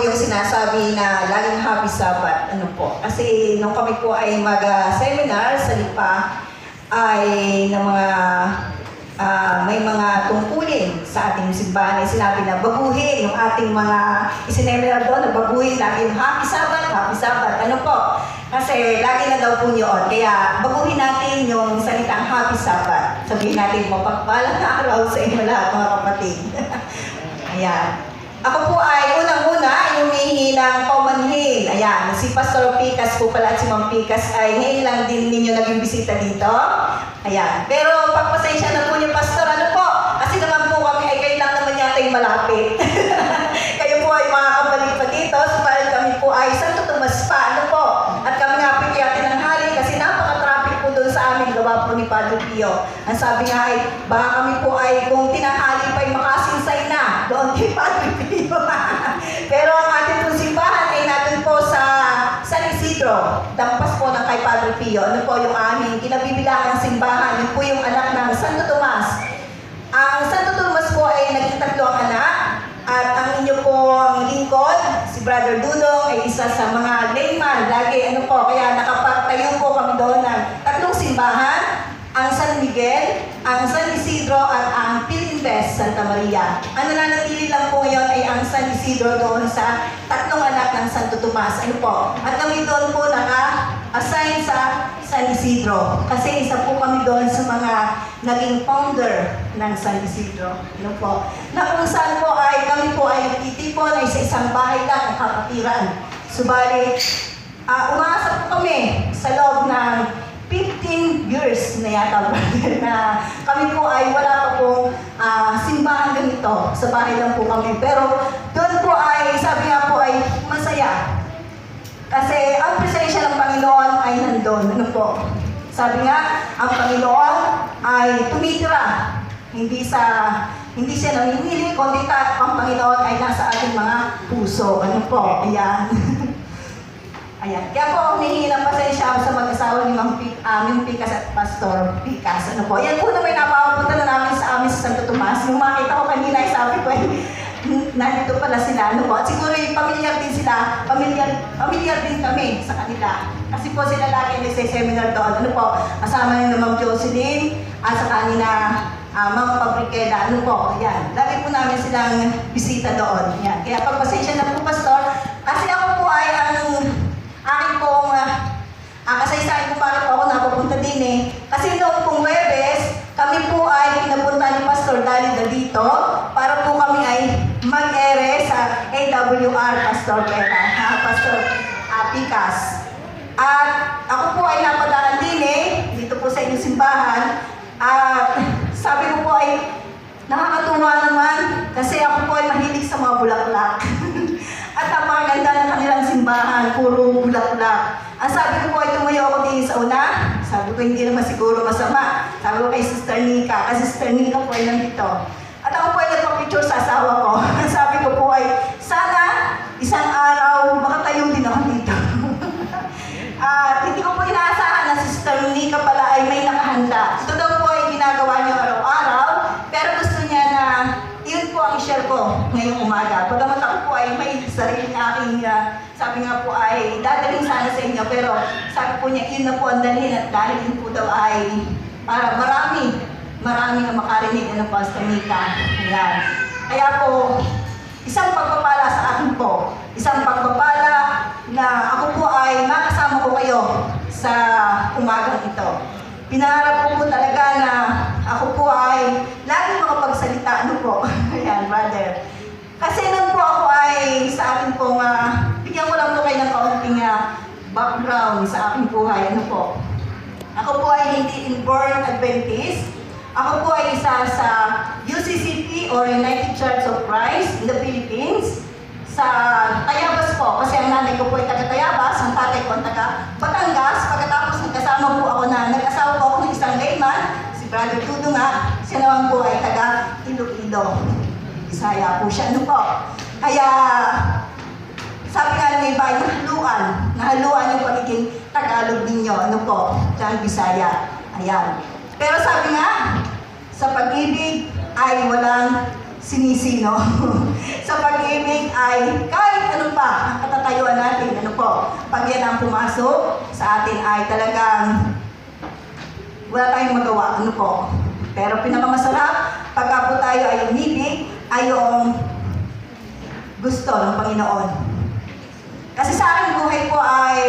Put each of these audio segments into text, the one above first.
yung sinasabi na laging happy Sabbath. Ano po? Kasi nung kami po ay mag-seminar sa Lipa, ay ng mga may mga tungkulin sa ating simbahan ay sinabi na baguhin yung ating mga isinemera doon, na baguhin lagi yung happy Sabbath, ano po? Kasi lagi na daw po yun. Kaya baguhin natin yung salitang happy Sabbath. Sabihin natin, mapagpalang na araw sa inyo lahat, mga kapatid. Ayan. Ako po ay unang-una humihingi ng paumanhin. Ayan, si Pastor Picas po pala at si Ma'am Picas ay ngayon lang din ninyo naging bisita dito. Ayan. Pero pagpasensya na po niyo, Pastor, ano po? Kasi naman po kami ay kayo lang naman yata yung malapit. Kayo po ay makakabalik pa dito. Subalit kami po ay Santo Tomas pa. Ano po? At kami nga po kaya tinanghali kasi napaka-traffic po doon sa amin gawa po ni Padre Pio. Ang sabi nga ay baka kami po ay kung tinanghali pa ay makasinsay na doon kay Padre Pio. Pero ang ating pong simbahan ay natin po sa San Isidro, dampas po ng kay Padre Pio. Ano po yung aming kinabibilangang simbahan? Yun po yung anak ng Santo Tomas. Ang Santo Tomas po ay naging tatlo ang anak. At ang inyo pong lingkod, si Brother Dudong, ay isa sa mga layman. Lagi ano po, kaya nakapagtayo po kami doon ng tatlong simbahan. Ang San Miguel, ang San Isidro at ang Pilinves Santa Maria. Ang nananatili lang po ngayon ay ang San Isidro doon sa tatlong anak ng Santo Tomas. Ano po? At kami doon po naka-assign sa San Isidro. Kasi isa po kami doon sa mga naging founder ng San Isidro. Ano po? Na kung saan po ay kami po ay nagtitipon ay sa isang bahay lang ang kapatiran. Subalit, umasa po kami sa loob ng 15 years na yata, brother, na kami po ay wala pa pong simbahan ganito. Sa bahay lang po kami. Pero doon po ay, sabi nga po ay masaya. Kasi ang presensya ng Panginoon ay nandun. Ano po? Sabi nga, ang Panginoon ay tumitira. Hindi siya namimili, kundi ang Panginoon ay nasa ating mga puso. Ano po? Ayan. Ayan. Kaya po ako humihingi ng pasensya sa mag-asawa ni Ma'am Picas at Pastor Picas. Ano po? Yan po na may napapunta na namin sa amin sa Santo Tomas. Yung makita ko kanina, sabi ko nandito pala sila. Ano po? At siguro yung pamilyar din sila. Pamilyar din kami sa kanila. Kasi po sila lagi nagse-seminar doon. Ano po? Kasama ni Ma'am Jocelyn at sa kanina Ma'am Fabricela. Ano po? Ayan. Lagi po namin silang bisita doon. Ayan. Kaya pagpasensya na po, Pastor. Kasi ako po ay aking pong kasaysayan kung bakit ako napupunta din eh. Kasi noong pong Webes, kami po ay pinapunta ni Pastor Dalida dito para po kami ay mag-ere sa AWR Pastor Pastor Picas. At ako po ay napadaan din eh, dito po sa inyong simbahan. At sabi ko po ay nakakatuwa naman kasi ako po ay mahilig sa mga bulaklak. At napakaganda ng kanilang simbahan, puro bulaklak. Ang sabi ko po ay tumayo ako din sa una. Sabi ko hindi naman siguro masama. Sabi ko kay Sister Nika, kasi Sister Nika po ay nandito. At ako po ay nagpa-picture sa asawa ko. Ang sabi ko po ay, sana isang araw makatayo din ako dito. At hindi ko po inaasahan na Sister Nika pala ay may nakahanda. Ito daw po ay ginagawa niyo araw-araw, pero gusto niya na yun po ang share ko ngayong umaga. Pagkamat ako po ay may sarili na aking, sabi nga po ay dadalhin sana sa inyo, pero sabi po niya, yun na po ang dalhin at dahil yun po daw ay para marami na makarinig ng Pastor Nika. Ayan. Kaya po, isang pagpapala sa akin po, isang pagpapala na ako po ay makasama ko kayo sa umagang ito. Pinangarap ko po talaga na ako po ay laging makapagsalita. Ano po? Ayan, brother. Kasi nung po ako ay sa akin pong, bigyan ko lang po kayo ng kaunting background sa aking buhay. Ano po? Ako po ay hindi inborn Adventist. Ako po ay isa sa UCCP or United Church of Christ in the Philippines. Sa Tayabas po, kasi ang nanay ko po ay taga Tayabas, ang tatay ko ang taga Batangas. Pagkatapos nagkasama po ako nag-asawa po ako ng isang layman, si Brother Tudo nga, siya naman po ay taga Iloilo. Bisaya po siya. Ano po? Kaya, sabi nga ng iba, nahaluan yung pagiging Tagalog ninyo. Ano po? Diyan Bisaya. Ayan. Pero sabi nga, sa pag-ibig ay walang sinisino. Sa pag-ibig ay kahit anong ano po, pag yan ang pumasok sa atin ay talagang wala tayong magawa, ano po. Pero pinakamasarap, pagka po tayo ay umibig, ay yung gusto ng Panginoon. Kasi sa aking buhay po ay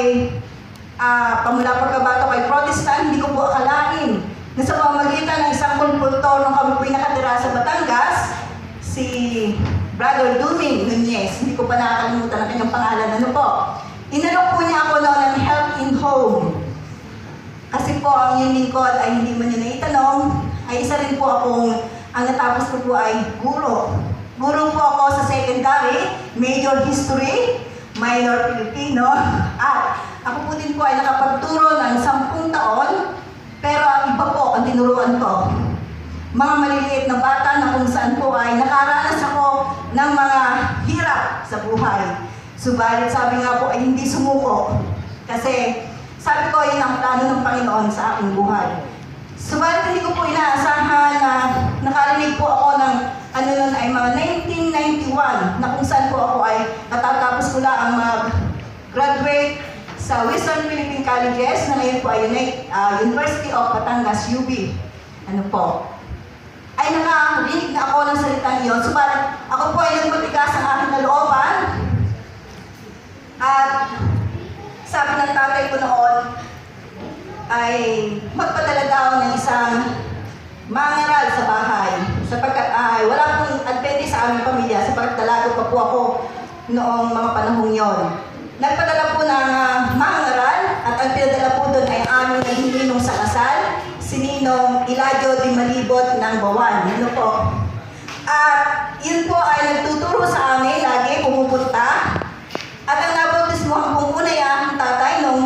pamula pagkabato kay Protestant, hindi ko po akalain na sa pamamagitan ng isang konsultor nung kami po nakatira sa Batangas, si Brother Duming Nunez, hindi ko pa nakakalimutan ang kanyang pangalan, ano po. Inalok po niya ako noon ng Help in Home. Kasi po ang yung lingkod ay hindi man yun naitanong, ay isa rin po akong, ang natapos ko po ay guro. Guro po ako sa secondary, major history, minor Filipino, at ako po din po ay nakapagturo ng 10 taon, pero ang iba po ang tinuruan ko. Mga maliliit na bata na kung saan po ay nakaranas ako ng mga hirap sa buhay. Subalit sabi nga po ay hindi sumuko. Kasi sabi ko, yun ang plano ng Panginoon sa aking buhay. Subalit hindi ko po inaasahan na nakarinig po ako ng ano nun ay mga 1991 na kung saan po ako ay natatapos ko lang ang mag-graduate sa Western Philippine Colleges na ngayon po ay University of Batangas, UB. Ano po? Ay nakarinig na ako ng salitang iyon. Subalit ako po ay nagmatigas ang aking nalooban. At sabi ng tatay ko noon ay magpadala daw ng isang mangaral sa bahay. Sapagkat wala pong Adventist sa aming pamilya, sapagkat dalago pa po ako noong mga panahong yon. Nagpadala po ng mangaral at ang pinadala po doon ay aming naghihinong sa kasal, si Ninong Eladio de Malibot ng Bawan. Ano po? At yun po ay nagtuturo sa amin, lagi pumupunta. At ang nabautismohan pong una ay aking tatay noong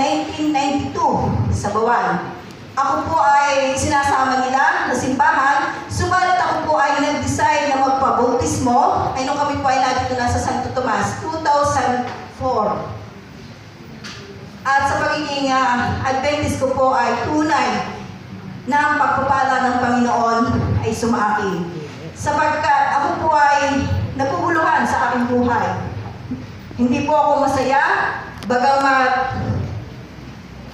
1992 sa Bawan. Ako po ay sinasama nila na simbahan, subalit ako po ay nag-decide na magpabautismo ay nung kami po ay nandito na sa Santo Tomas, 2004. At sa pagiging Adventist ko po ay tunay na ang pagpapala ng Panginoon ay sumaakin. Sapagkat ako po ay naguguluhan sa aking buhay. Hindi po ako masaya, bagamat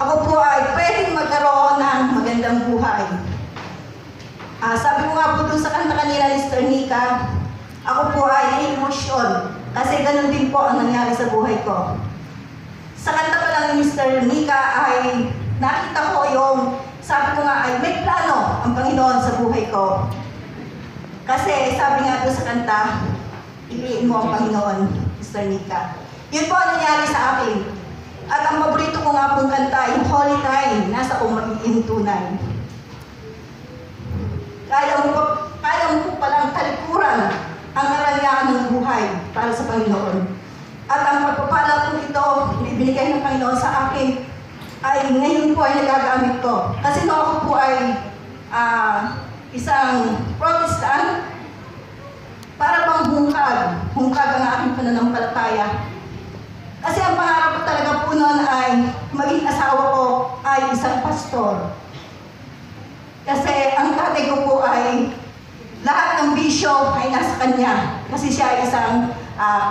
ako po ay pwedeng magkaroon ng magandang buhay. Sabi ko nga po dun sa kanta kanila ni Sister Nika, ako po ay na-emosyon kasi ganun din po ang nangyari sa buhay ko. Sa kanta pa lang ni Mr. Nika ay nakita ko yung, sabi ko nga ay may plano ang Panginoon sa buhay ko. Kasi sabi nga po sa kanta, iliin mo ang Panginoon, Mr. Nika. Yun po ang nangyari sa akin. At ang paborito ko nga pong kanta, yung Holy Time, nasa kong magiging tunay. Kaya mo po palang talikuran ang karangyaan ng buhay para sa Panginoon. At ang pagpapala po ito, ibinigay ng Panginoon sa akin, ay ngayon po ay nagagamit ko. Kasi noong ako po ay isang Protestant, para bang hungkag ang aking pananampalataya. Kasi ang pangarap ko talaga po noon ay maging asawa ko ay isang pastor. Kasi ang tatay ko po ay lahat ng bisyo ay nasa kanya. Kasi siya ay isang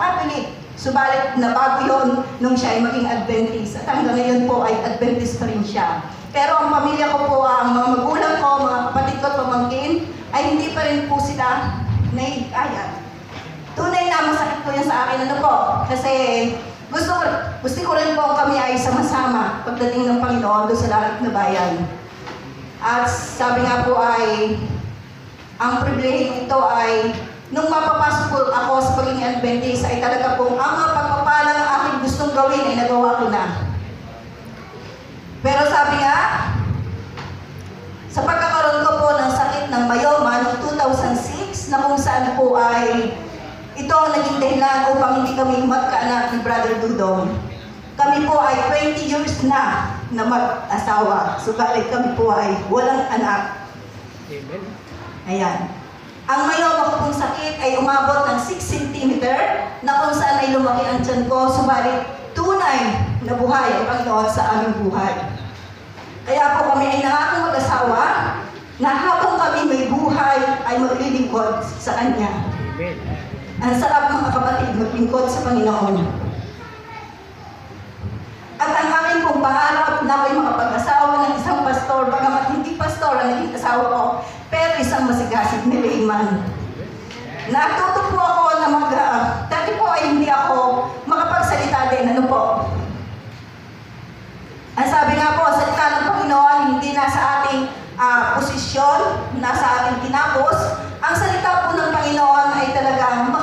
Catholic. Subalit nabago yun nung siya ay maging Adventist. At hanggang ngayon po ay Adventist pa rin siya. Pero ang pamilya ko po, ang mga magulang ko, mga kapatid ko at pamangkin, ay hindi pa rin po sila naigaya. Tunay na masakit po yun sa akin. Ano po? Kasi gusto ko rin po kami ay sama-sama pagdating ng Panginoon doon sa langit na bayan. At sabi nga po ay, ang pribilehyo ito ay, nung mapapasok po ako sa pagiging Adventist, ay talaga pong ang mga pagpapala ng aking gustong gawin ay nagawa ko na. Pero sabi nga, sa pagkakaroon ko po ng sakit ng myoma noong 2006, na kung saan po ay ito ang naging dahilan upang hindi kami magkaanak ni Brother Dudong. Kami po ay 20 years na mag-asawa. Subalit kami po ay walang anak. Amen. Ayan. Ang myoma ko pong sakit ay umabot ng 6 cm na kung saan ay lumaki ang tiyan ko. Subalit tunay na buhay ang Panginoon sa aming buhay. Kaya po kami ay nangakong mag-asawa na habang kami may buhay ay maglilingkod sa Kanya. Amen. Ang sarap mga kapatid, maglingkod sa Panginoon. kong pangarap na ako'y makapag-asawa ng isang pastor, bagamat hindi pastor ang naging asawa ko, pero isang masigasig ni layman. Natuto po ako na dati po ay hindi ako makapagsalita din, ano po. Ang sabi nga po, salita ng Panginoon, hindi nasa ating posisyon, nasa ating tinapos. Ang salita po ng Panginoon ay talagang